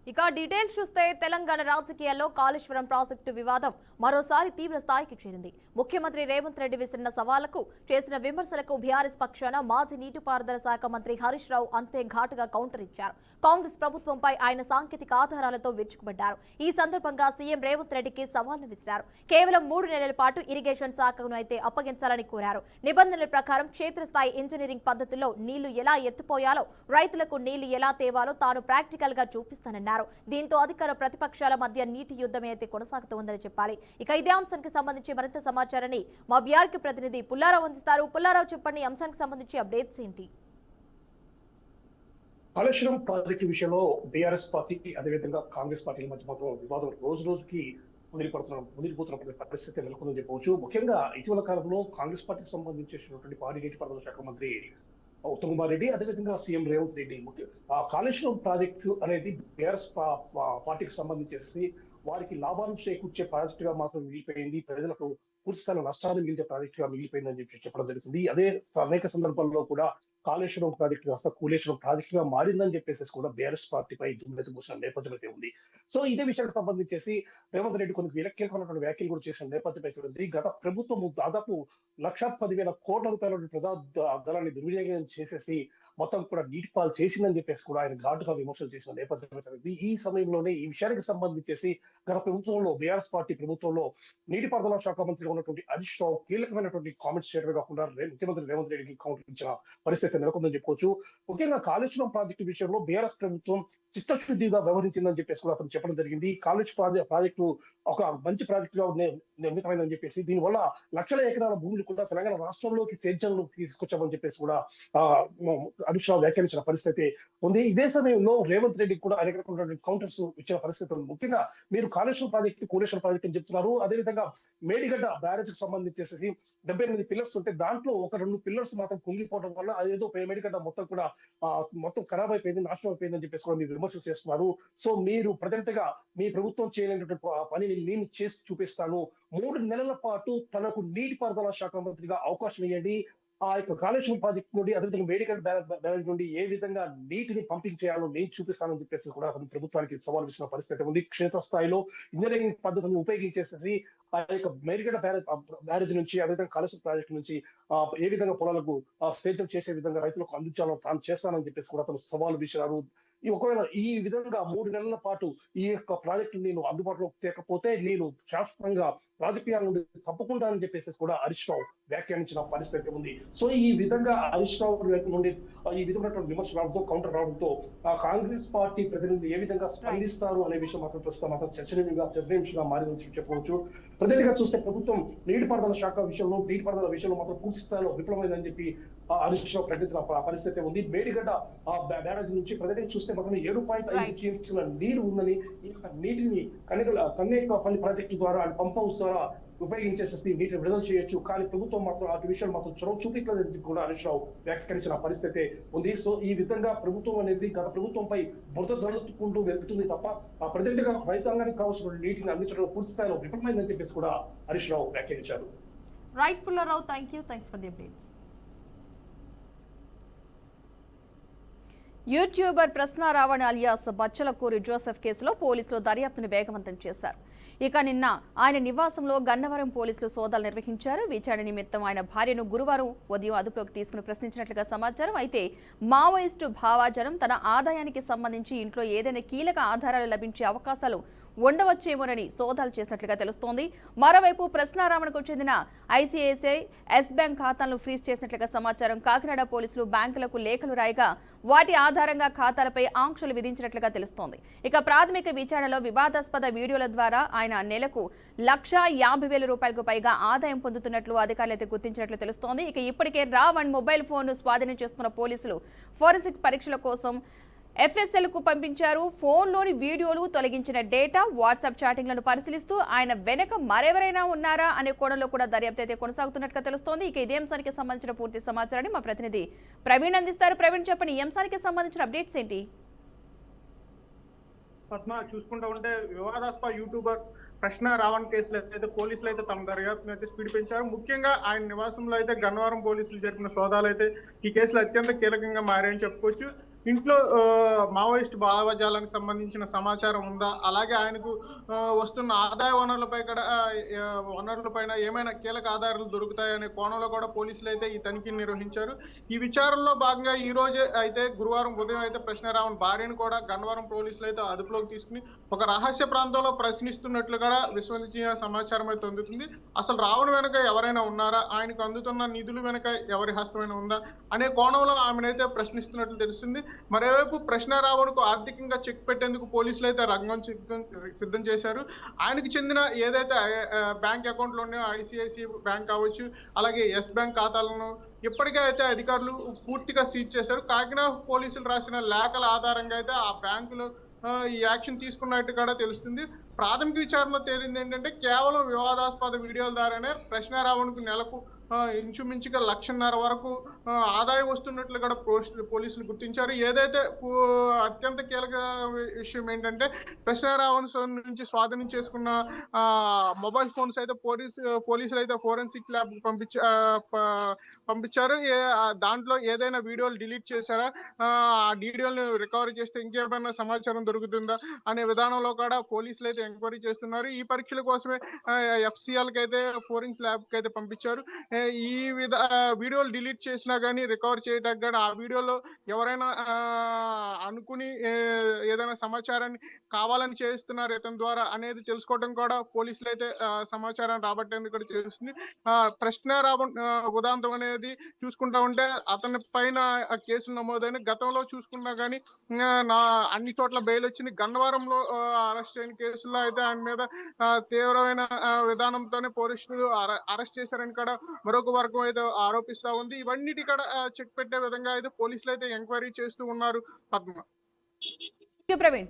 ఇక డీటెయిల్స్ చూస్తే తెలంగాణ రాజకీయాల్లో కాళేశ్వరం ప్రాజెక్టు వివాదం మరోసారి తీవ్ర స్థాయికి చేరింది. ముఖ్యమంత్రి రేవంత్ రెడ్డి విసిరిన సవాళ్లకు చేసిన విమర్శలకు బీఆర్ఎస్ పక్షాన మాజీ నీటిపారుదల శాఖ మంత్రి హరీష్ రావు అంతే ఘాటుగా కౌంటర్ ఇచ్చారు. కాంగ్రెస్ ప్రభుత్వంపై ఆయన సాంకేతిక ఆధారాలతో విరుచుకుపడ్డారు. ఈ సందర్భంగా సీఎం రేవంత్ రెడ్డికి సవాళ్లు విసిరారు. కేవలం 3 నెలల పాటు ఇరిగేషన్ శాఖను అయితే అప్పగించాలని కోరారు. నిబంధనల ప్రకారం క్షేత్రస్థాయి ఇంజనీరింగ్ పద్ధతుల్లో నీళ్లు ఎలా ఎత్తిపోయాలో, రైతులకు నీళ్లు ఎలా తేవాలో తాను ప్రాక్టికల్ గా చూపిస్తానన్నారు. దీంతో అధికార ప్రతిపక్షాల మధ్య నీటి యుద్ధమే అయితే కొనసాగుతోందని చెప్పాలి. ఇక ఇదే అంశానికి సంబంధించి మరింత సమాచారాన్ని మా బీఆర్కే ప్రతినిధి పుల్లారావు అందిస్తారు. పుల్లారావు, చెప్పండి, అంశానికి సంబంధించి అప్డేట్స్ ఏంటి? కాళేశ్వరం ప్రాజెక్టు విషయంలో బీఆర్ఎస్ పార్టీ అదేవిధంగా కాంగ్రెస్ పార్టీల మధ్య మాత్రం వివాదం రోజు రోజుకి ముదిరిపోతున్న పరిస్థితి నెలకొందని చెప్పవచ్చు. ముఖ్యంగా ఇటీవల కాలంలో కాంగ్రెస్ పార్టీకి సంబంధించినటువంటి భారీ నీటిపారుదల శాఖ మంత్రి ఉత్తమ్ కుమార్ రెడ్డి, అదేవిధంగా సీఎం రేవంత్ రెడ్డి కాళేశ్వరం ప్రాజెక్టు అనేది బీఆర్ఎస్ పార్టీకి సంబంధించేసి వారికి లాభాలను చేకూర్చే ప్రాజెక్టు గా మాత్రం మిగిలిపోయింది, ప్రజలకు పూర్తిస్థాయిలో నష్టాలు మిగిలిచే ప్రాజెక్టు గా మిగిలిపోయిందని చెప్పడం జరిగింది. అదే అనేక సందర్భాల్లో కూడా కాళేశ్వరం ప్రాజెక్టు కాస్త కూలేశ్వరం ప్రాజెక్టు గా మారిందని చెప్పేసి కూడా బీఆర్ఎస్ పార్టీపై దుమ్మెత్తి పూసిన నేపథ్యం అయితే ఉంది. సో ఇదే విషయానికి సంబంధించేసి రేవంత్ రెడ్డి కొన్ని కీలకమైనటువంటి వ్యాఖ్యలు కూడా చేసిన నేపథ్యంపై చూడండి. గత ప్రభుత్వం దాదాపు 1,10,000 కోట్ల రూపాయల ప్రజా ధనాన్ని దుర్వినియోగం చేసేసి మొత్తం కూడా నీటి పాలు చేసిందని చెప్పేసి కూడా ఆయన ఘాటుగా విమర్శలు చేసిన నేపథ్యం. ఈ సమయంలోనే ఈ విషయానికి సంబంధించేసి గత ప్రభుత్వంలో బీఆర్ఎస్ పార్టీ ప్రభుత్వంలో నీటిపారుదల శాఖ మంత్రిగా ఉన్నటువంటి హరీష్ రావు కీలకమైనటువంటి కామెంట్స్ చేయడమే కాకుండా ముఖ్యమంత్రి రేవంత్ రెడ్డికి కౌంటర్ ఇచ్చిన పరిస్థితి నెలకొందని చెప్పుకోవచ్చు. ముఖ్యంగా కాళేశ్వరం ప్రాజెక్టు విషయంలో బీఆర్ఎస్ ప్రభుత్వం చిత్తశుద్ధిగా వ్యవహరించిందని చెప్పేసి కూడా అతను చెప్పడం జరిగింది. కాళేజ్ ప్రాజెక్టు ఒక మంచి ప్రాజెక్టుగా నిర్మితమైందని చెప్పేసి దీనివల్ల లక్షల ఎకరాల భూములు కూడా తెలంగాణ రాష్ట్రంలోకి సేద్యంలో తీసుకొచ్చామని చెప్పేసి కూడా హరీష్ రావు వ్యాఖ్యానించిన పరిస్థితి ఉంది. ఇదే సమయంలో రేవంత్ రెడ్డి కూడా అనేక రకమైనటువంటి కౌంటర్స్ ఇచ్చిన పరిస్థితి ఉంది. ముఖ్యంగా మీరు కాళేశ్వరం ప్రాజెక్టు కూలేశ్వరం ప్రాజెక్టు అని చెప్తున్నారు. అదేవిధంగా మేడిగడ్డ బ్యారేజ్ కి సంబంధించేసి 78 పిల్లర్స్ ఉంటే దాంట్లో ఒక 2 పిల్లర్స్ మాత్రం కుంగిపోవడం వల్ల అదేదో మేడిగడ్డ మొత్తం కూడా మొత్తం ఖరాబ్ అయిపోయింది, నాశనం అయిపోయిందని చెప్పేసి కూడా మీరు విమర్శలు చేస్తున్నారు. సో మీరు ప్రజెంట్ గా మీ ప్రభుత్వం చేయలేనటువంటి పనిని నేను చేసి చూపిస్తాను, 3 నెలల పాటు తనకు నీటిపారుదల శాఖ మంత్రిగా అవకాశం ఇవ్వండి, ఆ యొక్క కాళేశ్వరం ప్రాజెక్ట్ నుండి అదేవిధంగా మేడిగడ్డ బ్యారేజ్ నుండి ఏ విధంగా నీటిని పంపింగ్ చేయాలో నేను చూపిస్తానని చెప్పేసి కూడా ప్రభుత్వానికి సవాల్ విసిన పరిస్థితి ఉంది. క్షేత్రస్థాయిలో ఇంజనీరింగ్ పద్ధతులను ఉపయోగించేసి ఆ యొక్క మేడిగడ్డ బ్యారేజ్ నుంచి అదేవిధంగా కాళేశ్వరం ప్రాజెక్టు నుంచి ఏ విధంగా పొలాలకు సేద్యం చేసే విధంగా రైతులకు అందించాలో తాను చేస్తానని చెప్పేసి కూడా అతను సవాల్ విసిరారు. ఒకవేళ ఈ విధంగా 3 నెలల పాటు ఈ యొక్క ప్రాజెక్టు నేను అందుబాటులోకి తేకపోతే నేను శాశ్వతంగా రాజకీయాల నుండి తప్పుకుంటానని చెప్పేసి కూడా హరీష్ రావు వ్యాఖ్యానించిన పరిస్థితి ఉంది. సో ఈ విధంగా హరీష్ రావు నుండి ఈ విధమైనటువంటి విమర్శ రావడంతో కౌంటర్ రావడంతో కాంగ్రెస్ పార్టీ ప్రతినిధులు ఏ విధంగా స్పందిస్తారు అనే విషయం మాత్రం ప్రస్తుతం మాత్రం చర్చనీయంగా మారిందని చెప్పవచ్చు. ప్రధానంగా చూస్తే ప్రభుత్వం నీటిపారుదల శాఖ విషయంలో నీటిపారుదల విషయంలో మాత్రం పూర్తి స్థాయిలో విఫలమైందని చెప్పి హరీష్ రావు ప్రకటించిన పరిస్థితి ఉంది. మేడిగడ్డ బ్యారేజ్ నుంచి ప్రజెంట్ చూస్తే మాత్రం 7.5 టీఎంసీల నీరు ఉందని, ఈ యొక్క నీటిని కన్నేకపల్లి ప్రాజెక్టు ద్వారా పంప్ హౌస్ ద్వారా ఉపయోగించేసి నీటిని విడుదల చేయొచ్చు, కానీ ప్రభుత్వం మాత్రం ఆ విషయాలు మాత్రం చొరవ చూపించలేదని చెప్పి కూడా హరీష్ రావు వ్యాఖ్యానించిన పరిస్థితి ఉంది. సో ఈ విధంగా ప్రభుత్వం అనేది గత ప్రభుత్వంపై బురద జల్లుకుంటూ వెళ్తుంది తప్ప ఆ ప్రజెంట్ గా రైతాంగానికి కావాల్సిన నీటిని అందించడం పూర్తి స్థాయిలో విఫలమైందని చెప్పేసి కూడా హరీష్ రావు వ్యాఖ్యానించారు. Right Pullarao, thanks for the updates. YouTuber Prashnaravan alias Bachalakuri Joseph కేసులో పోలీసులు దర్యాప్తును వేగవంతం చేశారు. ఇక నిన్న ఆయన నివాసంలో గన్నవరం పోలీసులు సోదాలు నిర్వహించారు. విచారణ నిమిత్తం ఆయన భార్యను గురువారం ఉదయం అదుపులోకి తీసుకుని ప్రశ్నించినట్లుగా సమాచారం. అయితే మావోయిస్టు భావాజనం తన ఆదాయానికి సంబంధించి ఇంట్లో ఏదైనా కీలక ఆధారాలు లభించే అవకాశాలు ఉండవచ్చేమోనని సోదాలు చేసినట్లుగా తెలుస్తోంది. మరోవైపు ప్రశ్నారావణకు చెందిన ఐసిఐసిఐ ఎస్ బ్యాంక్ ఖాతాలను ఫ్రీజ్ చేసినట్లుగా సమాచారం. కాకినాడ పోలీసులు బ్యాంకులకు లేఖలు రాయగా వాటి ఆధారంగా ఖాతాలపై ఆంక్షలు విధించినట్లుగా తెలుస్తోంది. ఇక ప్రాథమిక విచారణలో వివాదాస్పద వీడియోల ద్వారా ఆయన నెలకు ₹1,50,000 పైగా ఆదాయం పొందుతున్నట్లు అధికారులైతే గుర్తించినట్లు తెలుస్తోంది. ఇక ఇప్పటికే రావణ్ మొబైల్ ఫోన్ను స్వాధీనం చేసుకున్న పోలీసులు ఫోరెన్సిక్ పరీక్షల కోసం FSL కు పంపించారు. ఫోన్లోని వీడియోలు, తొలగించిన డేటా, వాట్సాప్ చాటింగ్లను పరిశీలిస్తూ ఆయన వెనక మరెవరైనా ఉన్నారా అనే కోణంలో కూడా దర్యాప్తు అయితే కొనసాగుతున్నట్టుగా తెలుస్తోంది. ఇక ఇదే అంశానికి సంబంధించిన పూర్తి సమాచారాన్ని మా ప్రతినిధి ప్రవీణ్ అందిస్తారు. ప్రవీణ్, చెప్పండి, ఈ అంశానికి సంబంధించిన అప్డేట్స్ ఏంటి? పద్మ చూసుకుంటూ ఉంటే వివాదాస్పద యూట్యూబర్ ప్రశ్న రావణ్ కేసులో అయితే పోలీసులు అయితే తమ దర్యాప్తును అయితే స్పీడ్ పెంచారు. ముఖ్యంగా ఆయన నివాసంలో అయితే గన్నవరం పోలీసులు జరిపిన సోదాలు అయితే ఈ కేసులో అత్యంత కీలకంగా మారాయని చెప్పుకోవచ్చు. ఇంట్లో మావోయిస్ట్ భావజాలానికి సంబంధించిన సమాచారం ఉందా, అలాగే ఆయనకు వస్తున్న ఆదాయ వనరులపైన ఏమైనా కీలక ఆధారాలు దొరుకుతాయనే కోణంలో కూడా పోలీసులు అయితే ఈ తనిఖీని నిర్వహించారు. ఈ విచారణలో భాగంగా ఈ రోజే అయితే గురువారం ఉదయం అయితే ప్రశ్న రావణ్ భార్యను కూడా గన్నవరం పోలీసులు అయితే అదుపులోకి తీసుకుని ఒక రహస్య ప్రాంతంలో ప్రశ్నిస్తున్నట్లు కూడా విశ్వసనీయ సమాచారం అయితే అందుతుంది. అసలు రావణ్ వెనుక ఎవరైనా ఉన్నారా, ఆయనకు అందుతున్న నిధులు వెనుక ఎవరి హస్తమైనా ఉందా అనే కోణంలో ఆమెనైతే ప్రశ్నిస్తున్నట్లు తెలుస్తుంది. మరోవైపు ప్రశ్న రావణ్కు ఆర్థికంగా చెక్ పెట్టేందుకు పోలీసులు అయితే రంగం సిద్ధం చేశారు. ఆయనకు చెందిన ఏదైతే బ్యాంక్ అకౌంట్లు ఉన్నాయో ఐసిఐసిఐ బ్యాంక్ కావచ్చు, అలాగే ఎస్ బ్యాంక్ ఖాతాలను ఇప్పటికే అయితే అధికారులు పూర్తిగా సీజ్ చేశారు. కాకినాడ పోలీసులు రాసిన లేఖల ఆధారంగా అయితే ఆ బ్యాంకులు ఈ యాక్షన్ తీసుకున్నట్టు కూడా తెలుస్తుంది. ప్రాథమిక విచారణలో తేలింది ఏంటంటే కేవలం వివాదాస్పద వీడియోల ద్వారానే ప్రశ్న రావణ్కు నెలకు ఇంచుమించుగా 1,50,000 వరకు ఆదాయం వస్తున్నట్లు కూడా పోలీసులు గుర్తించారు. ఏదైతే అత్యంత కీలక విషయం ఏంటంటే ప్రశ్న రావణ్ నుంచి స్వాధీనం చేసుకున్న మొబైల్ ఫోన్స్ అయితే పోలీసులు అయితే ఫోరెన్సిక్ ల్యాబ్ పంపించారు. దాంట్లో ఏదైనా వీడియోలు డిలీట్ చేశారా, ఆ వీడియోలను రికవరీ చేస్తే ఇంకేమైనా సమాచారం దొరుకుతుందా అనే విధానంలో కూడా పోలీసులు అయితే ఎంక్వైరీ చేస్తున్నారు. ఈ పరీక్షల కోసమే FCL కి అయితే ఫోరెన్సిక్ ల్యాబ్ కి అయితే పంపించారు. ఈ వీడియోలు డిలీట్ చేసినా కానీ రికవర్ చేయడానికి కానీ ఆ వీడియోలో ఎవరైనా అనుకుని ఏదైనా సమాచారాన్ని కావాలని చేస్తున్నారు ఇతని ద్వారా అనేది తెలుసుకోవడం కూడా పోలీసులు అయితే సమాచారం రాబట్టేందుకు కూడా చేస్తుంది. ప్రశ్న రావణ్ ఉదాంతం అనేది చూసుకుంటా ఉంటే అతని పైన కేసులు నమోదైన గతంలో చూసుకున్నా కానీ అన్ని చోట్ల బెయిల్ వచ్చింది. గన్నవరంలో అరెస్ట్ అయిన కేసుల్లో అయితే ఆయన మీద తీవ్రమైన విధానంతోనే పోలీసులు అరెస్ట్ చేశారని కూడా మరొక వర్గం అయితే ఆరోపిస్తా ఉంది. ఇవన్నిటి కూడా చెక్ పెట్టే విధంగా అయితే పోలీసులు అయితే ఎంక్వైరీ చేస్తూ ఉన్నారు. పద్మ. ప్రవీణ్.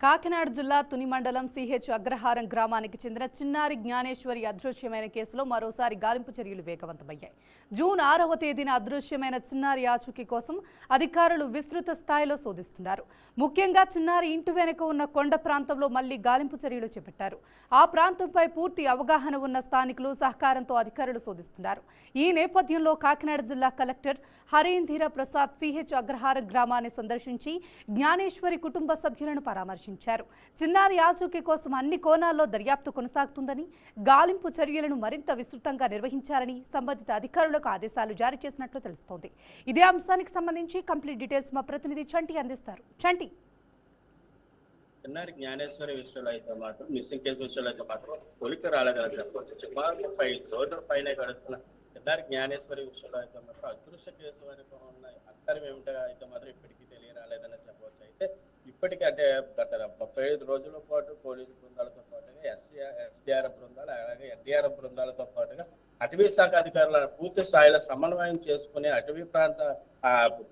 కాకినాడ జిల్లా తుని మండలం సిహెచ్ అగ్రహారం గ్రామానికి చెందిన చిన్నారి జ్ఞానేశ్వరి అదృశ్యమైన కేసులో మరోసారి గాలింపు చర్యలు వేగవంతమయ్యాయి. జూన్ 6వ తేదీన అదృశ్యమైన చిన్నారి ఆచూకీ కోసం అధికారులు విస్తృత స్థాయిలో శోధిస్తున్నారు. ముఖ్యంగా చిన్నారి ఇంటి వెనుక ఉన్న కొండ ప్రాంతంలో మళ్లీ గాలింపు చర్యలు చేపట్టారు. ఆ ప్రాంతంపై పూర్తి అవగాహన ఉన్న స్థానికులు సహకారంతో అధికారులు శోధిస్తున్నారు. ఈ నేపథ్యంలో కాకినాడ జిల్లా కలెక్టర్ హరీంధీర ప్రసాద్ సిహెచ్ అగ్రహారం గ్రామాన్ని సందర్శించి జ్ఞానేశ్వరి కుటుంబ సభ్యులను పరామర్శించారు. చిన్నారి ఆచూకీ కోసం అన్ని కోణాల్లో దర్యాప్తు కొనసాగుతుందని, గాలింపు చర్యలను మరింత విస్తృతంగా నిర్వహించాలని సంబంధిత అధికారులకు ఆదేశాలు జారీ చేసినట్లు తెలుస్తోంది. ఇదే అంశానికి సంబంధించి కంప్లీట్ డీటెయిల్స్ మా ప్రతినిధి చంటి అందిస్తారు. చంటి. చిన్నారి జ్ఞానేశ్వరి విషయంలో అయితే మాత్రం మిస్సింగ్ కేసు విషయంలో అయితే మాత్రం తొలికి రాలేకపోవచ్చు. సుమారు 5 రోజుల పైన గడుస్తున్న చిన్నారి జ్ఞానేశ్వరి విషయంలో అయితే మాత్రం అదృశ్య కేసు వెనుక ఉన్న అక్కరం ఏమిటో అయితే మాత్రం ఇప్పటికీ తెలియరాలేదని చెప్పవచ్చు. అయితే ఇప్పటికీ అంటే గత 35 రోజుల పాటు పోలీసు బృందాలతో పాటుగా SDRF బృందాలు, అలాగే NDRF బృందాలతో పాటుగా అటవీ శాఖ అధికారులను పూర్తి స్థాయిలో సమన్వయం చేసుకుని అటవీ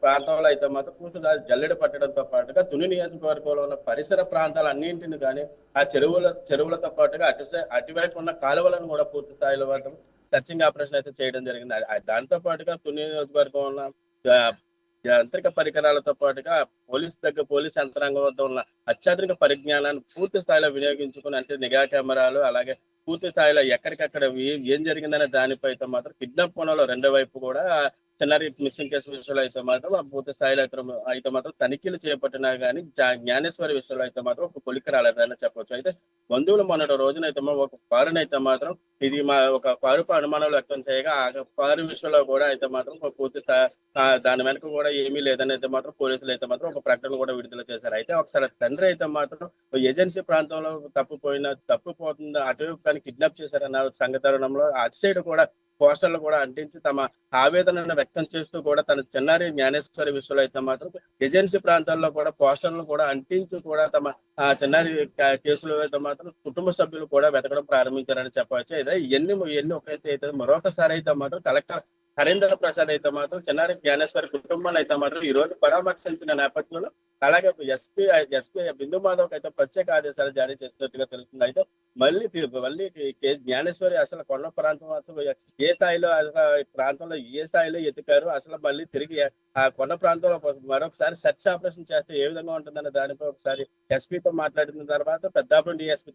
ప్రాంతంలో అయితే మాత్రం పూర్తి స్థాయి జల్లెడ పట్టడంతో పాటుగా తుని నియోజకవర్గంలో ఉన్న పరిసర ప్రాంతాలన్నింటిని కానీ ఆ చెరువులతో పాటుగా అటువైపు ఉన్న కాలువలను కూడా పూర్తి స్థాయిలో సర్చింగ్ ఆపరేషన్ అయితే చేయడం జరిగింది. దాంతో పాటుగా తుని నియోజకవర్గం ఉన్న యాంత్రిక పరికరాలతో పాటుగా పోలీస్ యంత్రాంగం వద్ద ఉన్న అత్యాధునిక పరిజ్ఞానాన్ని పూర్తి స్థాయిలో వినియోగించుకుని, అంటే నిఘా కెమెరాలు, అలాగే పూర్తి స్థాయిలో ఎక్కడికక్కడ ఏం జరిగిందనే దానిపై అయితే మాత్రం కిడ్నాప్ కోణంలో రెండో వైపు కూడా చిన్నారి మిస్సింగ్ కేసు విషయంలో అయితే మాత్రం పూర్తి స్థాయిలో అయితే మాత్రం తనిఖీలు చేపట్టినా కానీ జ్ఞానేశ్వరి విషయంలో అయితే మాత్రం ఒక కొలిక్కి రాలేదని చెప్పవచ్చు. అయితే బంధువులు మొన్నటి రోజునైతే ఒక కారునైతే మాత్రం ఇది ఒక కారుపై అనుమానాలు వ్యక్తం చేయగా ఆ కారు విషయంలో కూడా అయితే మాత్రం పూర్తి దాని వెనక కూడా ఏమీ లేదని అయితే మాత్రం పోలీసులు అయితే మాత్రం ఒక ప్రకటన కూడా విడుదల చేశారు. అయితే ఒకసారి తండ్రి అయితే మాత్రం ఏజెన్సీ ప్రాంతంలో తప్పిపోతుంది అటువైపు కానీ కిడ్నాప్ చేశారన్న సంఘటనలో అటు సైడ్ కూడా పోస్టర్లు కూడా అంటించి తమ ఆవేదనను వ్యక్తం చేస్తూ కూడా తన చిన్నారి జ్ఞానేశ్వరి విషయంలో అయితే మాత్రం ఏజెన్సీ ప్రాంతాల్లో కూడా పోస్టర్లు కూడా అంటించి కూడా తమ చిన్నారి కేసులు అయితే మాత్రం కుటుంబ సభ్యులు కూడా వెతకడం ప్రారంభించారని చెప్పవచ్చు. అయితే ఎన్ని ఒకైతే అయితే మరొకసారి అయితే మాత్రం హరీంద్ర ప్రసాద్ అయితే మాత్రం చిన్నారి జ్ఞానేశ్వరి కుటుంబాన్ని అయితే మాత్రం ఈ రోజు పరామర్శించిన నేపథ్యంలో అలాగే ఎస్పీ బిందు మాధవ్ అయితే ప్రత్యేక ఆదేశాలు జారీ చేసినట్టుగా తెలుస్తుంది. అయితే మళ్ళీ జ్ఞానేశ్వరి అసలు కొండ ప్రాంతం ఏ స్థాయిలో ప్రాంతంలో ఏ స్థాయిలో ఎతికారు, అసలు మళ్ళీ తిరిగి ఆ కొండ ప్రాంతంలో మరొకసారి సెర్చ్ ఆపరేషన్ చేస్తే ఏ విధంగా ఉంటుందన్న దానిపై ఒకసారి ఎస్పీతో మాట్లాడిన తర్వాత పెద్దాపురం డిఎస్పీ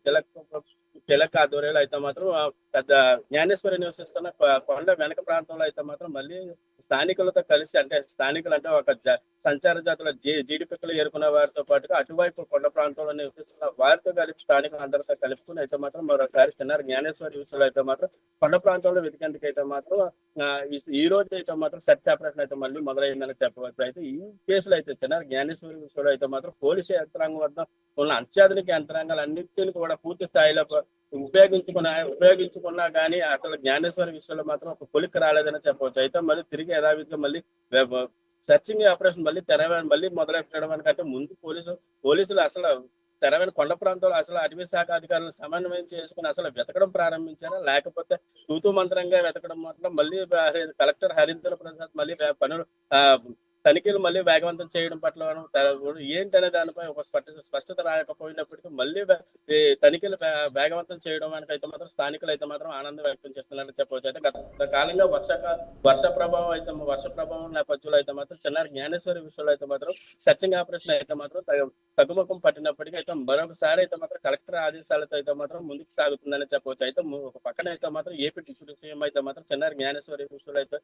తిలక్ ఆధ్వర్యంలో అయితే మాత్రం పెద్ద జ్ఞానేశ్వరి నివసిస్తున్న కొండ వెనక ప్రాంతంలో అయితే మాత్రం మళ్ళీ స్థానికులతో కలిసి స్థానికులు అంటే ఒక సంచార జాతుల జీడిపిక్కలు ఏరుకున్న వారితో పాటుగా అటువైపు కొండ ప్రాంతంలో నివసిస్తున్న వారితో కలిపి స్థానికులు అందరితో కలుపుకుని అయితే మాత్రం మరోసారి చిన్నారు జ్ఞానేశ్వరి విషయంలో అయితే మాత్రం కొండ ప్రాంతంలో వెతికేందుకు అయితే మాత్రం ఈ రోజు అయితే మాత్రం సెర్చ్ ఆపరేషన్ అయితే మళ్ళీ మొదలైందని చెప్పవచ్చు. అయితే ఈ కేసులో అయితే చిన్నారు జ్ఞానేశ్వరి విషయంలో అయితే మాత్రం పోలీసు యంత్రాంగం వద్ద ఉన్న అత్యాధునిక యంత్రాంగాలు అన్నింటినీ కూడా పూర్తి స్థాయిలో ఉపయోగించుకున్నా కానీ అసలు జ్ఞానేశ్వరి విషయంలో మాత్రం ఒక కొలిక్కి రాలేదని చెప్పవచ్చు. అయితే మళ్ళీ తిరిగి యథావిధిగా మళ్ళీ సెర్చింగ్ ఆపరేషన్ మళ్ళీ మొదలెట్టడం కంటే ముందు పోలీసులు అసలు తెరవైన కొండ ప్రాంతంలో అసలు అటవీ శాఖ అధికారులను సమన్వయం చేసుకుని అసలు వెతకడం ప్రారంభించారా, లేకపోతే తూతూ మంత్రంగా వెతకడం మాత్రం మళ్ళీ కలెక్టర్ హరీంద్ర ప్రసాద్ మళ్ళీ పనులు తనిఖీలు మళ్ళీ వేగవంతం చేయడం పట్ల ఏంటనే దానిపై ఒక స్పష్టత రాకపోయినప్పటికీ మళ్ళీ తనిఖీలు వేగవంతం చేయడం అయితే మాత్రం స్థానికులు అయితే మాత్రం ఆనందం వ్యక్తం చేస్తున్నారని చెప్పవచ్చు. అయితే గత కాలంగా వర్ష ప్రభావం నేపథ్యంలో అయితే మాత్రం చిన్నారి జ్ఞానేశ్వరి విషయంలో అయితే మాత్రం సర్చింగ్ ఆపరేషన్ అయితే మాత్రం తగ్గుముఖం పట్టినప్పటికీ అయితే మరొకసారి అయితే మాత్రం కలెక్టర్ ఆదేశాలతో అయితే మాత్రం ముందుకు సాగుతుందని చెప్పవచ్చు. అయితే ఒక పక్కన అయితే మాత్రం ఏపీ డిప్యూటీ సీఎం అయితే మాత్రం చిన్నారి జ్ఞానేశ్వరి విషయంలో అయితే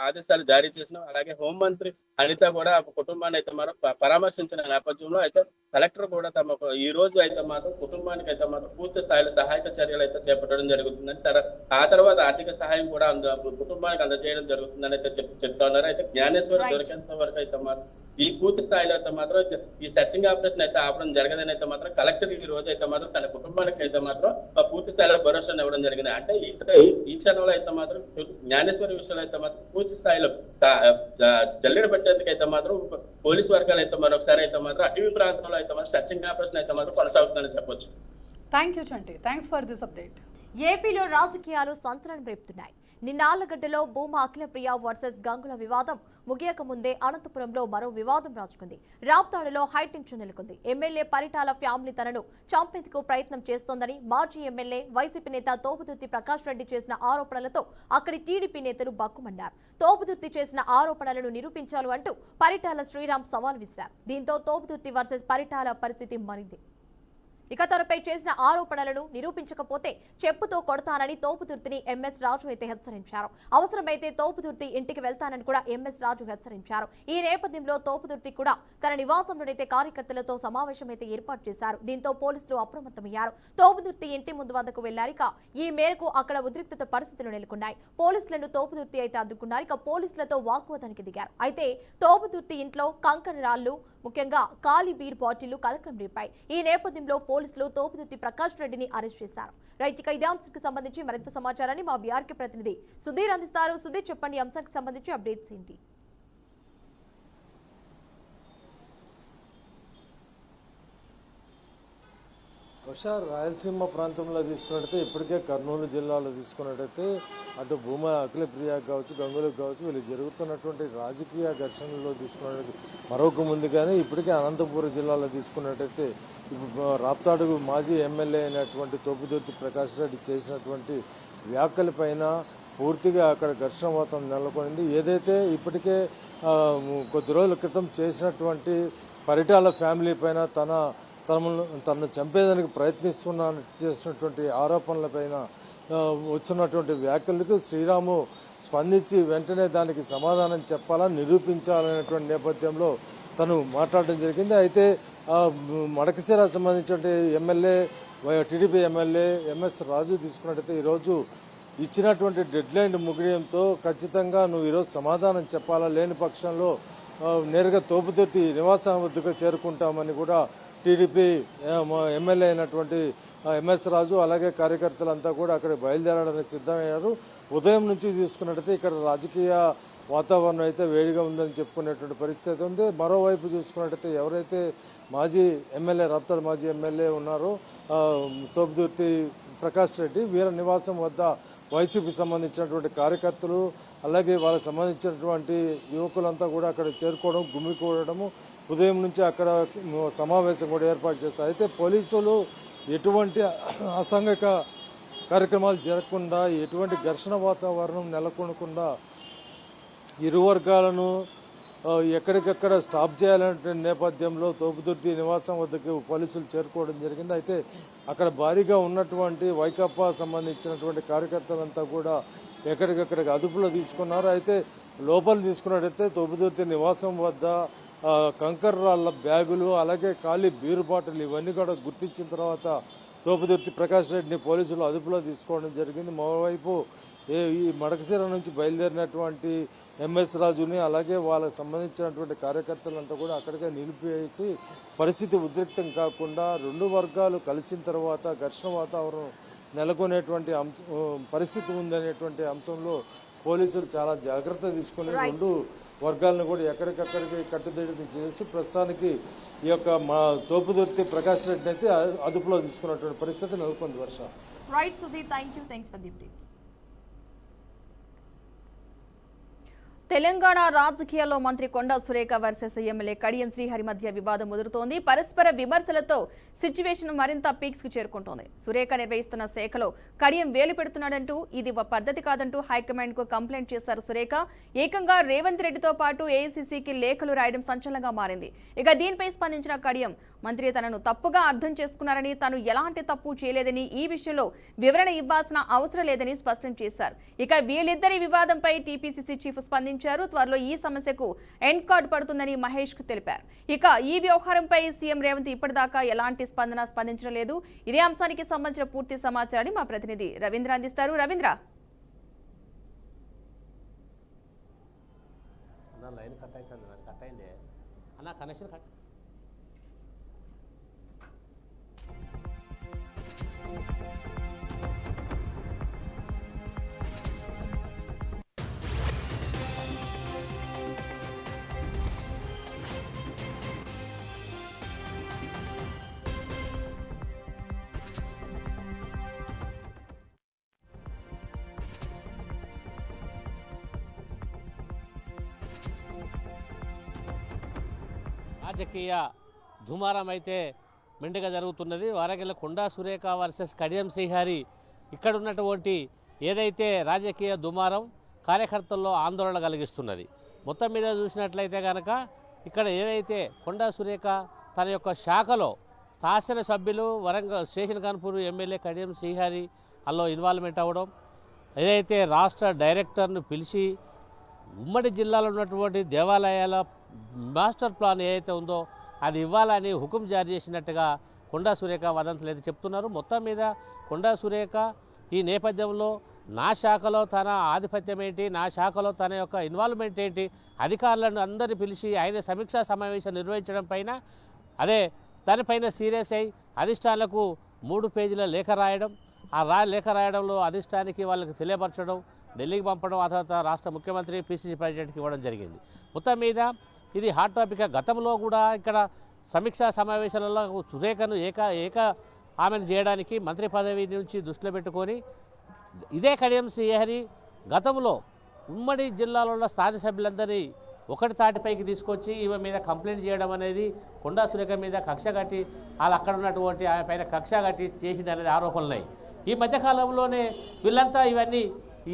ఆదేశాలు జారీ చేసిన, అలాగే హోంమంత్రి అనిత కూడా కుటుంబాన్ని అయితే మనం పరామర్శించిన నేపథ్యంలో అయితే కలెక్టర్ కూడా ఈ రోజు అయితే మాత్రం కుటుంబానికి అయితే మాత్రం పూర్తి స్థాయిలో సహాయక చర్యలు అయితే చేపట్టడం జరుగుతుందని, ఆ తర్వాత ఆర్థిక సహాయం కూడా కుటుంబానికి అందజేయడం జరుగుతుందని అయితే చెప్తా ఉన్నారు. అయితే జ్ఞానేశ్వరి దొరికేంత వరకు అయితే మాత్రం ఈ పూర్తి స్థాయిలో అయితే మాత్రం ఈ సర్చింగ్ ఆపరేషన్ అయితే ఆపడం జరగదని అయితే మాత్రం కలెక్టర్ ఈ రోజు అయితే మాత్రం తన కుటుంబానికి అయితే మాత్రం పూర్తి స్థాయిలో భరోసా ఇవ్వడం జరిగింది. అంటే ఈ క్షణంలో అయితే మాత్రం జ్ఞానేశ్వరి విషయంలో అయితే మాత్రం పూర్తి స్థాయిలో జల్లెడ పెట్టేందుకు అయితే మాత్రం పోలీసు వర్గాలు అయితే మరొకసారి అయితే మాత్రం అటవీ ప్రాంతంలో అయితే మాత్రం సర్చింగ్ ఆపరేషన్ అయితే మాత్రం కొనసాగుతుందని చెప్పొచ్చు. Thank you Chanti, thanks for this update. ఏపీలో రాజకీయాలు సంచలనం రేపుతున్నాయి. నిన్న ఆళ్లగడ్డలో భూమా అఖిలప్రియ వర్సెస్ గంగుల వివాదం ముగియక ముందే అనంతపురంలో మరో వివాదం రాజుకుంది. రాప్తాడులో హైటెన్షన్ నెలకొంది. ఎమ్మెల్యే పరిటాల ఫ్యామిలీ తనను చంపేందుకు ప్రయత్నం చేస్తోందని మాజీ ఎమ్మెల్యే వైసీపీ నేత తోపుదుర్తి ప్రకాష్ రెడ్డి చేసిన ఆరోపణలతో అక్కడి టీడీపీ నేతలు బక్కుమన్నారు. తోపుదుర్తి చేసిన ఆరోపణలను నిరూపించాలి అంటూ పరిటాల శ్రీరామ్ సవాల్ విసిరారు. దీంతో తోపుదుర్తి వర్సెస్ పరిటాల పరిస్థితి మారింది. ఇక తనపై చేసిన ఆరోపణలను నిరూపించకపోతే చెప్పుతో కొడతానని తోపుదుర్తిని ఎంఎస్ రాజు అయితే హెచ్చరించారు. అవసరమైతే తోపుదుర్తి ఇంటికి వెళ్తానని కూడా ఎంఎస్ రాజు హెచ్చరించారు. ఈ నేపథ్యంలో తోపుదుర్తి కూడా తన నివాసంలోనైతే కార్యకర్తలతో సమావేశం అయితే ఏర్పాటు చేశారు. దీంతో పోలీసులు అప్రమత్తమయ్యారు. తోపుదుర్తి ఇంటి ముందు వద్దకు వెళ్లారు. ఇక ఈ మేరకు అక్కడ ఉద్రిక్తత పరిస్థితులు నెలకొన్నాయి. పోలీసులను తోపుదుర్తి అయితే అడ్డుకున్నారు. ఇక పోలీసులతో వాగ్వాదానికి దిగారు. అయితే తోపుదుర్తి ఇంట్లో కంకర రాళ్లు, ముఖ్యంగా ఖాళీ బీర్ బాటిళ్లు కలకలం రేపాయి. ఈ నేపథ్యంలో పోలీసులు తోపుదుర్తి ప్రకాష్ రెడ్డిని అరెస్ట్ చేశారు. రైట్, ఇక ఇదే అంశానికి సంబంధించి మరింత సమాచారాన్ని మా బీఆర్కే ప్రతినిధి సుధీర్ అందిస్తారు. సుధీర్, చెప్పండి, అంశానికి సంబంధించి అప్డేట్స్ ఏంటి? రాయలసీమ ప్రాంతంలో తీసుకున్నట్టయితే ఇప్పటికే కర్నూలు జిల్లాలో తీసుకున్నట్టయితే అటు భూమా అఖిలప్రియ కావచ్చు, గంగులకు కావచ్చు, వీళ్ళు జరుగుతున్నటువంటి రాజకీయ ఘర్షణలో తీసుకున్నట్టు మరొక ముందుగానే ఇప్పటికే అనంతపురం జిల్లాలో తీసుకున్నట్టయితే రాప్తాడు మాజీ ఎమ్మెల్యే అయినటువంటి తోపుదుర్తి ప్రకాష్ రెడ్డి చేసినటువంటి వ్యాఖ్యలపైన పూర్తిగా అక్కడ ఘర్షణ వాతావరణం నెలకొనింది. ఏదైతే ఇప్పటికే కొద్ది రోజుల క్రితం చేసినటువంటి పరిటాల ఫ్యామిలీ పైన తనను చంపేదానికి చేసినటువంటి ఆరోపణలపైన వస్తున్నటువంటి వ్యాఖ్యలకు శ్రీరాము స్పందించి వెంటనే దానికి సమాధానం చెప్పాలని నిరూపించాలనేటువంటి నేపథ్యంలో తను మాట్లాడడం జరిగింది. అయితే మడకశిర సంబంధించిన ఎమ్మెల్యే టీడీపీ ఎమ్మెల్యే ఎంఎస్ రాజు తీసుకున్నట్టయితే ఈరోజు ఇచ్చినటువంటి డెడ్ లైన్ ముగియడంతో ఖచ్చితంగా నువ్వు ఈరోజు సమాధానం చెప్పాలా, లేని పక్షంలో నేరుగా తోపుదుర్తి నివాసం వద్దకు చేరుకుంటామని కూడా టీడీపీ ఎమ్మెల్యే అయినటువంటి ఎంఎస్ రాజు అలాగే కార్యకర్తలంతా కూడా అక్కడ బయలుదేరడానికి సిద్ధమయ్యారు. ఉదయం నుంచి తీసుకున్నట్టయితే ఇక్కడ రాజకీయ వాతావరణం అయితే వేడిగా ఉందని చెప్పుకునేటువంటి పరిస్థితి ఉంది. మరోవైపు చూసుకున్నట్టయితే ఎవరైతే మాజీ ఎమ్మెల్యే రాప్తాడు మాజీ ఎమ్మెల్యే ఉన్నారో తోపుదుర్తి ప్రకాష్ రెడ్డి వీళ్ళ నివాసం వద్ద వైసీపీకి సంబంధించినటువంటి కార్యకర్తలు అలాగే వాళ్ళకి సంబంధించినటువంటి యువకులంతా కూడా అక్కడ చేరుకోవడం గుమికూడడము ఉదయం నుంచి అక్కడ సమావేశం కూడా ఏర్పాటు చేస్తారు. అయితే పోలీసులు ఎటువంటి అసాంఘిక కార్యక్రమాలు జరగకుండా ఎటువంటి ఘర్షణ వాతావరణం నెలకొనకుండా ఇరు వర్గాలను ఎక్కడికక్కడ స్టాప్ చేయాలనే నేపథ్యంలో తోపుదుర్తి నివాసం వద్దకు పోలీసులు చేరుకోవడం జరిగింది. అయితే అక్కడ భారీగా ఉన్నటువంటి వైకాపా సంబంధించినటువంటి కార్యకర్తలంతా కూడా ఎక్కడికక్కడికి అదుపులో తీసుకున్నారు. అయితే లోపల తీసుకున్నట్టయితే తోపుదుర్తి నివాసం వద్ద కంకర రాళ్ల బ్యాగులు అలాగే ఖాళీ బీరు బాటిల్ ఇవన్నీ కూడా గుర్తించిన తర్వాత తోపుదుర్తి ప్రకాష్ రెడ్డిని పోలీసులు అదుపులో తీసుకోవడం జరిగింది. మరోవైపు ఈ మడకశిర నుంచి బయలుదేరినటువంటి ఎంఎస్ రాజుని అలాగే వాళ్ళకి సంబంధించినటువంటి కార్యకర్తలంతా కూడా అక్కడికే నిలిపివేసి పరిస్థితి ఉద్రిక్తం కాకుండా రెండు వర్గాలు కలిసిన తర్వాత ఘర్షణ వాతావరణం నెలకొనేటువంటి పరిస్థితి ఉందనేటువంటి అంశంలో పోలీసులు చాలా జాగ్రత్త తీసుకుని రెండు వర్గాలను కూడా ఎక్కడికక్కడికి కట్టుదిట్టం చేసి ప్రస్తుతానికి ఈ యొక్క మా తోపుదుర్తి ప్రకాష్ రెడ్డిని అయితే అదుపులో తీసుకున్నటువంటి పరిస్థితి నెలకొంది. Varsha right Sudheer, thanks for the updates. Telangana రాజకీయాల్లో మంత్రి కొండా సురేఖ వర్సెస్ ఎమ్మెల్యే కడియం శ్రీహరి మధ్య వివాదం ముదురుతోంది. పరస్పర విమర్శలతో సిచ్యువేషన్ మరింత పీక్స్ కు చేరుకుంటోంది. సురేఖ నిర్వహిస్తున్న శాఖలో కడియం వేలు పెడుతున్నాడంటూ ఇది పద్ధతి కాదంటూ హైకమాండ్ కు కంప్లైంట్ చేశారు సురేఖ. ఏకంగా రేవంత్ రెడ్డితో పాటు ఏఐసీసీకి లేఖలు రాయడం సంచలనంగా మారింది. ఇక దీనిపై స్పందించిన కడియం మంత్రి తనను తప్పుగా అర్థం చేసుకున్నారని, తాను ఎలాంటి తప్పు చేయలేదని, ఈ విషయంలో వివరణ ఇవ్వాల్సిన అవసరం లేదని స్పష్టం చేశారు. ఇక వీళ్ళిద్దరి వివాదంపై టీపీసీసీ చీఫ్ స్పందించారు. త్వరలో ఈ సమస్యకు ఎండ్ కార్డ్ పడుతుందని మహేష్ కు తెలిపారు. ఇక ఈ వ్యవహారంపై సీఎం రేవంత్ ఇప్పటిదాకా ఎలాంటి స్పందించడం లేదు. ఇదే అంశానికి సంబంధించిన పూర్తి సమాచారాన్ని మా ప్రతినిధి రవీంద్ర అందిస్తారు. రవీంద్ర, రాజకీయ దుమారం అయితే మెండుగా జరుగుతున్నది. వారగెల కొండా సురేఖ వర్సెస్ కడియం శ్రీహరి ఇక్కడ ఉన్నటువంటి ఏదైతే రాజకీయ దుమారం కార్యకర్తల్లో ఆందోళన కలిగిస్తున్నది. మొత్తం మీద చూసినట్లయితే కనుక ఇక్కడ ఏదైతే కొండా సురేఖ తన యొక్క శాఖలో శాసనసభ్యులు వరంగల్ స్టేషన్ కాన్పూర్ ఎమ్మెల్యే కడియం శ్రీహరి అల్లో ఇన్వాల్వ్మెంట్ అవ్వడం, ఏదైతే రాష్ట్ర డైరెక్టర్ను పిలిచి ఉమ్మడి జిల్లాలో ఉన్నటువంటి దేవాలయాల మాస్టర్ ప్లాన్ ఏదైతే ఉందో అది ఇవ్వాలని హుకుం జారీ చేసినట్టుగా కొండా సురేఖ వదంతులు అయితే చెప్తున్నారు. మొత్తం మీద కొండా సురేఖ ఈ నేపథ్యంలో నా శాఖలో తన ఆధిపత్యం ఏంటి, నా శాఖలో తన యొక్క ఇన్వాల్వ్మెంట్ ఏంటి, అధికారులను అందరినీ పిలిచి ఆయన సమీక్షా సమావేశం నిర్వహించడం పైన అదే దానిపైన సీరియస్ అయి అధిష్టానాలకు 3 పేజీల లేఖ రాయడం, ఆ లేఖ రాయడంలో అధిష్టానికి వాళ్ళకి తెలియపరచడం, ఢిల్లీకి పంపడం, ఆ తర్వాత రాష్ట్ర ముఖ్యమంత్రి పిసిసి ప్రెసిడెంట్కి ఇవ్వడం జరిగింది. మొత్తం మీద ఇది హాట్ టాపిక్. గతంలో కూడా ఇక్కడ సమీక్షా సమావేశాలలో సురేఖను ఏక ఆమెను చేయడానికి మంత్రి పదవి నుంచి దృష్టిలో పెట్టుకొని ఇదే కడియం శ్రీహరి గతంలో ఉమ్మడి జిల్లాలో ఉన్న స్థానిక సభ్యులందరినీ ఒకటి తాటిపైకి తీసుకొచ్చి ఈమె మీద కంప్లైంట్ చేయడం అనేది కొండా సురేఖ మీద కక్ష కట్టి వాళ్ళు అక్కడ ఉన్నటువంటి ఆమె పైన కక్ష కట్టి చేసింది అనేది ఆరోపణలున్నాయి. ఈ మధ్యకాలంలోనే వీళ్ళంతా ఇవన్నీ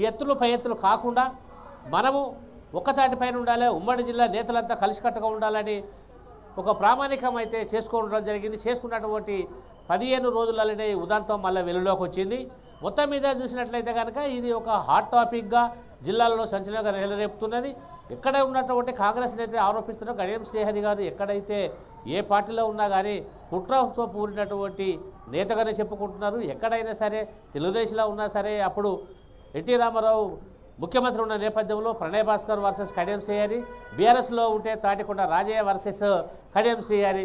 ఎత్తులు పై ఎత్తులు కాకుండా మనము ఒక్కతాటిపైన ఉండాలి, ఉమ్మడి జిల్లా నేతలంతా కలిసికట్టుగా ఉండాలని ఒక ప్రామాణికం అయితే చేసుకోవడం జరిగింది. చేసుకున్నటువంటి 15 రోజులలోనే ఉదంతం మళ్ళీ వెలుగులోకి వచ్చింది. మొత్తం మీద చూసినట్లయితే కనుక ఇది ఒక హాట్ టాపిక్గా జిల్లాలో సంచలనంగా నిలరేపుతున్నది. ఎక్కడ ఉన్నటువంటి కాంగ్రెస్ నేత ఆరోపిస్తున్న కడియం శ్రీహరి గారు ఎక్కడైతే ఏ పార్టీలో ఉన్నా కానీ కుట్రతో కూడినటువంటి నేతగానే చెప్పుకుంటున్నారు. ఎక్కడైనా సరే తెలుగుదేశంలో ఉన్నా సరే అప్పుడు ఎన్టీ రామారావు ముఖ్యమంత్రి ఉన్న నేపథ్యంలో ప్రణయ్ భాస్కర్ వర్సెస్ కడియం శ్రీహరి, బీఆర్ఎస్లో ఉంటే తాటికొండ రాజయ్య వర్సెస్ కడియం శ్రీహరి,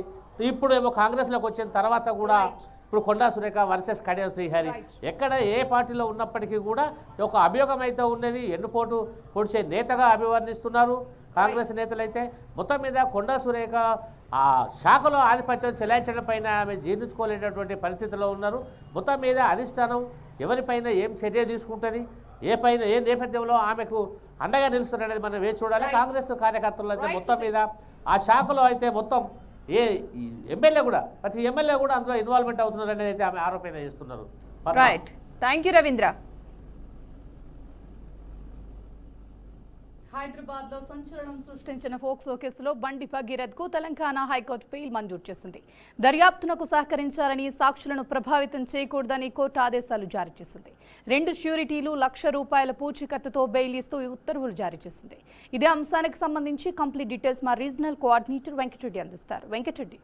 ఇప్పుడు ఏమో కాంగ్రెస్లోకి వచ్చిన తర్వాత కూడా ఇప్పుడు కొండా సురేఖ వర్సెస్ కడియం శ్రీహరి. ఎక్కడ ఏ పార్టీలో ఉన్నప్పటికీ కూడా ఒక అభియోగం అయితే ఉన్నది. ఎన్నుపోటు పొడిచే నేతగా అభివర్ణిస్తున్నారు కాంగ్రెస్ నేతలైతే. మొత్తం మీద కొండా సురేఖ ఆ శాఖలో ఆధిపత్యం చెలాయించడం పైన ఆమె జీర్ణించుకోలేనటువంటి పరిస్థితిలో ఉన్నారు. మొత్తం మీద అధిష్టానం ఎవరిపైన ఏం చర్య తీసుకుంటుంది, ఏ నేపథ్యంలో ఆమెకు అండగా నిలుస్తున్నారనేది మనం వేచి చూడాలి. కాంగ్రెస్ కార్యకర్తలు అయితే మొత్తం మీద ఆ శాఖలో అయితే మొత్తం ఎమ్మెల్యే కూడా ప్రతి ఎమ్మెల్యే కూడా అందులో ఇన్వాల్వ్మెంట్ అవుతున్నారు అనేది అయితే ఆమె ఆరోపణ చేస్తున్నారు. Right, thank you Ravindra. Hyderabad లో సంచలనం సృష్టించిన ఫోక్సో కేసులో బండి భగీరథ్ కు తెలంగాణ హైకోర్టు బెయిల్ మంజూరు చేసింది. దర్యాప్తునకు సహకరించాలని, సాక్షులను ప్రభావితం చేయకూడదని కోర్టు ఆదేశాలు జారీ చేసింది. 2 ష్యూరిటీలు ₹1,00,000 పూచీకత్తుతో బెయిల్ ఇస్తూ ఉత్తర్వులు జారీ చేసింది. ఇదే అంశానికి సంబంధించి కంప్లీట్ డీటెయిల్స్ మా రీజనల్ కోఆర్డినేటర్ వెంకటరెడ్డి అందిస్తారు. వెంకటరెడ్డి.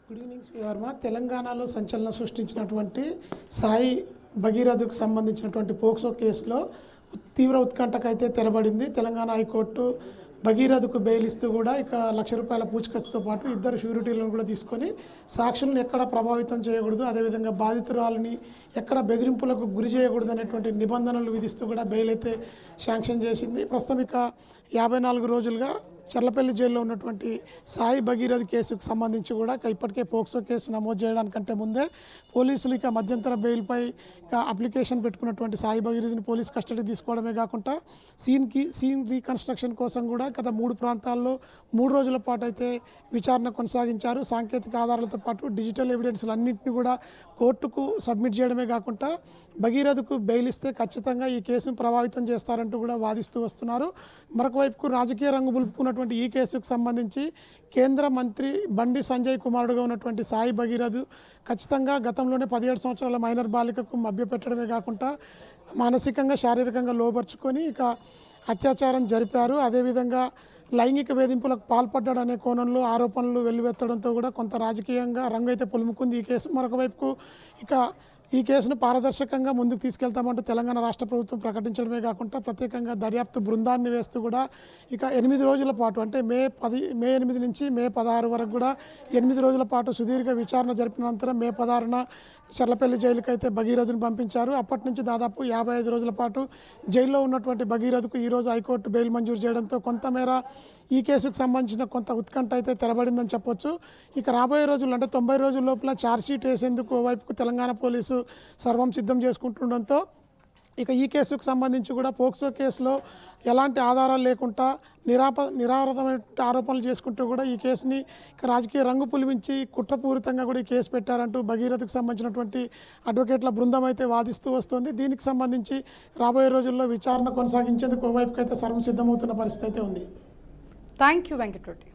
Good evening Srivarma. తెలంగాణలో సంచలనం సృష్టించినటువంటి సాయి భగీరథకు సంబంధించినటువంటి పోక్సో కేసులో తీవ్ర ఉత్కంఠకైతే తెరబడింది. తెలంగాణ హైకోర్టు భగీరథకు బెయిల్ ఇస్తూ కూడా ఇక ₹1,00,000 పూచికత్తుతో పాటు 2 ష్యూరిటీలను కూడా తీసుకొని సాక్షులను ఎక్కడ ప్రభావితం చేయకూడదు, అదేవిధంగా బాధితురాలని ఎక్కడ బెదిరింపులకు గురి చేయకూడదు అనేటువంటి నిబంధనలు విధిస్తూ కూడా బెయిల్ అయితే శాంక్షన్ చేసింది. ప్రస్తుతం ఇక 54 రోజులుగా చర్లపల్లి జైల్లో ఉన్నటువంటి సాయి భగీరథ్ కేసుకు సంబంధించి కూడా ఇప్పటికే పోక్సో కేసు నమోదు చేయడానికంటే ముందే పోలీసులు ఇక మధ్యంతర బెయిల్పై ఇక అప్లికేషన్ పెట్టుకున్నటువంటి సాయి భగీరథ్ని పోలీస్ కస్టడీ తీసుకోవడమే కాకుండా సీన్ రీకన్స్ట్రక్షన్ కోసం కూడా గత 3 ప్రాంతాల్లో 3 రోజుల పాటు అయితే విచారణ కొనసాగించారు. సాంకేతిక ఆధారాలతో పాటు డిజిటల్ ఎవిడెన్స్లు అన్నింటినీ కూడా కోర్టుకు సబ్మిట్ చేయడమే కాకుండా భగీరథకు బెయిల్ ఇస్తే ఖచ్చితంగా ఈ కేసును ప్రభావితం చేస్తారంటూ కూడా వాదిస్తూ వస్తున్నారు. మరొక వైపుకు రాజకీయ రంగు పులుపుకున్నటువంటి ఈ కేసుకు సంబంధించి కేంద్ర మంత్రి బండి సంజయ్ కుమారుడుగా ఉన్నటువంటి సాయి భగీరథ్ ఖచ్చితంగా గతంలోనే 17 సంవత్సరాల మైనర్ బాలికకు మభ్యపెట్టడమే కాకుండా మానసికంగా శారీరకంగా లోబర్చుకొని ఇక అత్యాచారం జరిపారు. అదేవిధంగా లైంగిక వేధింపులకు పాల్పడ్డాడనే కోణంలో ఆరోపణలు వెల్లువెత్తడంతో కూడా కొంత రాజకీయంగా రంగు అయితే పొలుముకుంది ఈ కేసు. మరొక వైపుకు ఇక ఈ కేసును పారదర్శకంగా ముందుకు తీసుకెళ్తామంటూ తెలంగాణ రాష్ట్ర ప్రభుత్వం ప్రకటించడమే కాకుండా ప్రత్యేకంగా దర్యాప్తు బృందాన్ని వేస్తూ కూడా ఇక 8 రోజుల పాటు అంటే మే 8 నుంచి మే 16 వరకు కూడా 8 రోజుల పాటు సుదీర్ఘ విచారణ జరిపిన అనంతరం మే 16న చర్లపల్లి జైలుకి అయితే భగీరథ్ని పంపించారు. అప్పటి నుంచి దాదాపు 55 రోజుల పాటు జైల్లో ఉన్నటువంటి భగీరథ్కు ఈరోజు హైకోర్టు బెయిల్ మంజూరు చేయడంతో కొంతమేర ఈ కేసుకు సంబంధించిన కొంత ఉత్కంఠ అయితే తెరబడిందని చెప్పొచ్చు. ఇక రాబోయే రోజుల్లో అంటే 90 రోజుల లోపల ఛార్జ్షీట్ వేసేందుకు ఓవైపుకు తెలంగాణ పోలీసు సర్వం సిద్ధం చేసుకుంటుండడంతో ఇక ఈ కేసుకు సంబంధించి కూడా పోక్సో కేసులో ఎలాంటి ఆధారాలు లేకుండా నిరాధారమైన ఆరోపణలు చేసుకుంటూ కూడా ఈ కేసుని రాజకీయ రంగు పులిమించి కుట్రపూరితంగా కూడా ఈ కేసు పెట్టారంటూ భగీరథకు సంబంధించినటువంటి అడ్వకేట్ల బృందం అయితే వాదిస్తూ వస్తుంది. దీనికి సంబంధించి రాబోయే రోజుల్లో విచారణ కొనసాగించేందుకు ఓవైపుకి అయితే సర్వం సిద్ధమవుతున్న పరిస్థితి అయితే ఉంది. Thank you Venkatareddy.